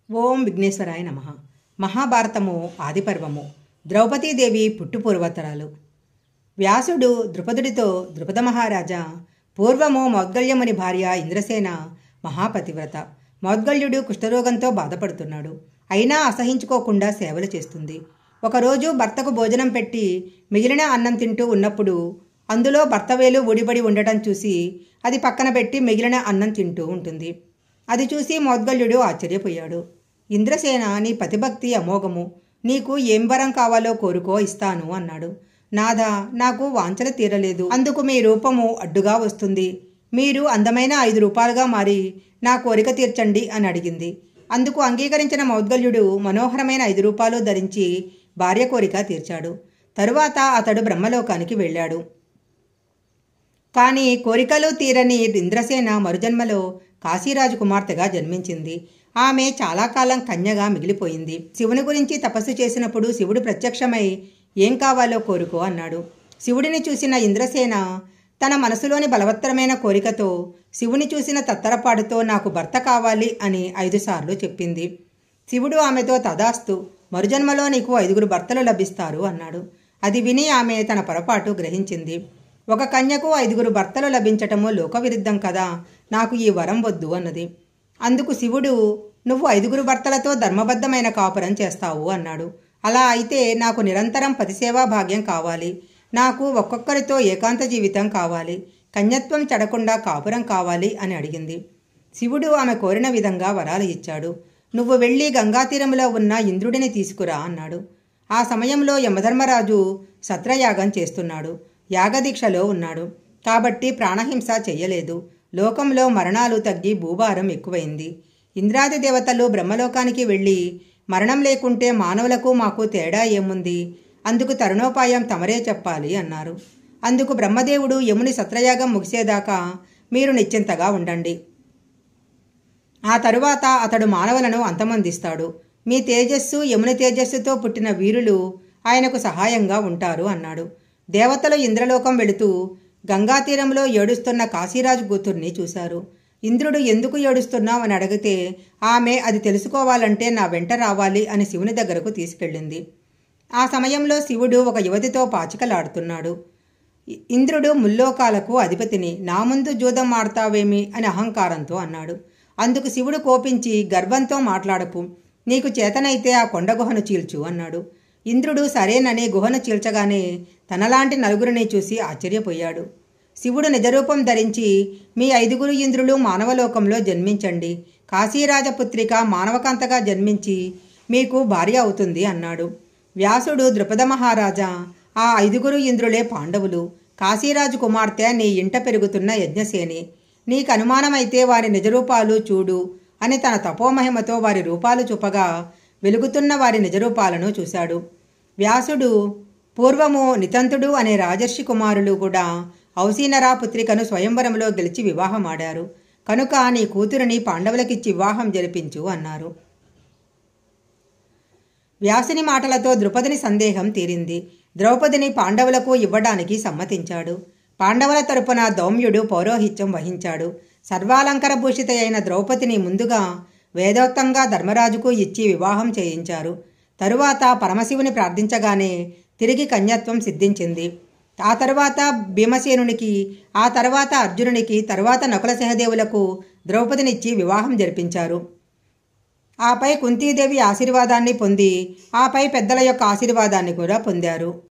ఓం విఘ్నేశ్వరాయ నమః. మహాభారతము ఆదిపర్వము. ద్రౌపదీదేవి పుట్టుపూర్వోత్తరాలు. వ్యాసుడు ద్రుపదుడితో, ద్రుపద మహారాజా, పూర్వము మౌద్గల్యముని భార్య ఇంద్రసేన మహాపతివ్రత. మౌద్గల్యుడు కుష్ఠరోగంతో బాధపడుతున్నాడు. అయినా అసహించుకోకుండా సేవలు చేస్తుంది. ఒకరోజు భర్తకు భోజనం పెట్టి మిగిలిన అన్నం తింటూ ఉన్నప్పుడు అందులో భర్త వేలు ఊడిబడి ఉండటం చూసి అది పక్కన పెట్టి మిగిలిన అన్నం తింటూ ఉంటుంది. అది చూసి మౌద్గల్యుడు ఆశ్చర్యపోయాడు. ఇంద్రసేన, నీ పతిభక్తి అమోఘము. నీకు ఏం వరం కావాలో కోరుకో, ఇస్తాను అన్నాడు. నాథా, నాకు వాంఛన తీరలేదు. అందుకు మీ రూపము అడ్డుగా వస్తుంది. మీరు అందమైన 5 రూపాలుగా మారి నా కోరిక తీర్చండి అని అడిగింది. అందుకు అంగీకరించిన మౌద్గల్యుడు మనోహరమైన 5 రూపాలు ధరించి భార్య కోరిక తీర్చాడు. తరువాత అతడు బ్రహ్మలోకానికి వెళ్ళాడు. కానీ కోరికలు తీరని ఇంద్రసేన మరుజన్మలో కాశీరాజు కుమార్తెగా జన్మించింది. ఆమె చాలా కాలం కన్యగా మిగిలిపోయింది. శివుని గురించి తపస్సు చేసినప్పుడు శివుడు ప్రత్యక్షమై ఏం కావాలో కోరుకో అన్నాడు. శివుడిని చూసిన ఇంద్రసేన తన మనసులోని బలవత్తరమైన కోరికతో శివుని చూసిన తత్తరపాటుతో నాకు భర్త కావాలి అని 5 సార్లు చెప్పింది. శివుడు ఆమెతో తదాస్తు, మరుజన్మలో నీకు 5 భర్తలు లభిస్తారు అన్నాడు. అది విని ఆమె తన పొరపాటు గ్రహించింది. ఒక కన్యకు 5 భర్తలు లభించటము లోకవిరుద్ధం కదా, నాకు ఈ వరం వద్దు అన్నది. అందుకు శివుడు, నువ్వు 5 భర్తలతో ధర్మబద్ధమైన కాపురం చేస్తావు అన్నాడు. అలా అయితే నాకు నిరంతరం పతిసేవా భాగ్యం కావాలి. నాకు ఒక్కొక్కరితో ఏకాంత జీవితం కావాలి. కన్యత్వం చెడకుండా కాపురం కావాలి అని అడిగింది. శివుడు ఆమె కోరిన విధంగా వరాలు ఇచ్చాడు. నువ్వు వెళ్ళి గంగాతీరంలో ఉన్న ఇంద్రుడిని తీసుకురా అన్నాడు. ఆ సమయంలో యమధర్మరాజు సత్రయాగం చేస్తున్నాడు. యాగదీక్షలో ఉన్నాడు. కాబట్టి ప్రాణహింస చెయ్యలేదు. లోకంలో మరణాలు తగ్గి భూభారం ఎక్కువైంది. ఇంద్రాది దేవతలు బ్రహ్మలోకానికి వెళ్ళి, మరణం లేకుంటే మానవులకు మాకు తేడా ఏముంది, అందుకు తరుణోపాయం తమరే చెప్పాలి అన్నారు. అందుకు బ్రహ్మదేవుడు, యముని సత్రయాగం ముగిసేదాకా మీరు నిశ్చింతగా ఉండండి. ఆ తరువాత అతడు మానవులను అంతమొందిస్తాడు. మీ తేజస్సు యముని తేజస్సుతో పుట్టిన వీరులు ఆయనకు సహాయంగా ఉంటారు అన్నాడు. దేవతలు ఇంద్రలోకం వెళుతూ గంగాతీరంలో ఏడుస్తున్న కాశీరాజు కూతుర్ని చూశారు. ఇంద్రుడు ఎందుకు ఏడుస్తున్నావు అని అడిగితే ఆమె అది తెలుసుకోవాలంటే నా వెంట రావాలి అని శివుని దగ్గరకు తీసుకెళ్ళింది. ఆ సమయంలో శివుడు ఒక యువతితో పాచికలాడుతున్నాడు. ఇంద్రుడు ముల్లోకాలకు అధిపతిని, నా ముందు జూదం ఆడతావేమి అని అహంకారంతో అన్నాడు. అందుకు శివుడు కోపించి, గర్వంతో మాట్లాడకు, నీకు చేతనైతే ఆ కొండ గుహను చీల్చు అన్నాడు. ఇంద్రుడు సరేనని గుహను చీల్చగానే తనలాంటి 4 చూసి ఆశ్చర్యపోయాడు. శివుడు నిజరూపం ధరించి, మీ 5 ఇంద్రులు మానవలోకంలో జన్మించండి. కాశీరాజపుత్రిక మానవకాంతగా జన్మించి మీకు భార్య అవుతుంది అన్నాడు. వ్యాసుడు, ద్రుపద మహారాజా, ఆ 5 ఇంద్రులే పాండవులు. కాశీరాజు కుమార్తె నీ ఇంట పెరుగుతున్న యజ్ఞసేని. నీకు అనుమానమైతే వారి నిజరూపాలు చూడు అని తన తపోమహిమతో వారి రూపాలు చూపగా వెలుగుతున్న వారి నిజరూపాలను చూశాడు. వ్యాసుడు, పూర్వము నితంతుడు అనే రాజర్షి కుమారులు కూడా ఔసీనరా పుత్రికను స్వయంవరంలో గెలిచి వివాహమాడారు. కనుక నీ కూతురిని పాండవులకిచ్చి వివాహం జరిపించు అన్నారు. వ్యాసుని మాటలతో ద్రుపదిని సందేహం తీరింది. ద్రౌపదిని పాండవులకు ఇవ్వడానికి సమ్మతించాడు. పాండవుల తరపున దౌమ్యుడు పౌరోహిత్యం వహించాడు. సర్వాలంకర భూషిత అయిన ద్రౌపదిని ముందుగా వేదోక్తంగా ధర్మరాజుకు ఇచ్చి వివాహం చేయించారు. తరువాత పరమశివుని ప్రార్థించగానే తిరిగి కన్యత్వం సిద్ధించింది. ఆ తరువాత భీమసేనునికి, ఆ తర్వాత అర్జునునికి, తరువాత నకుల సహదేవులకు ద్రౌపదినిచ్చి వివాహం జరిపించారు. ఆపై కుంతీదేవి ఆశీర్వాదాన్ని పొంది, ఆపై పెద్దల యొక్క ఆశీర్వాదాన్ని కూడా పొందారు.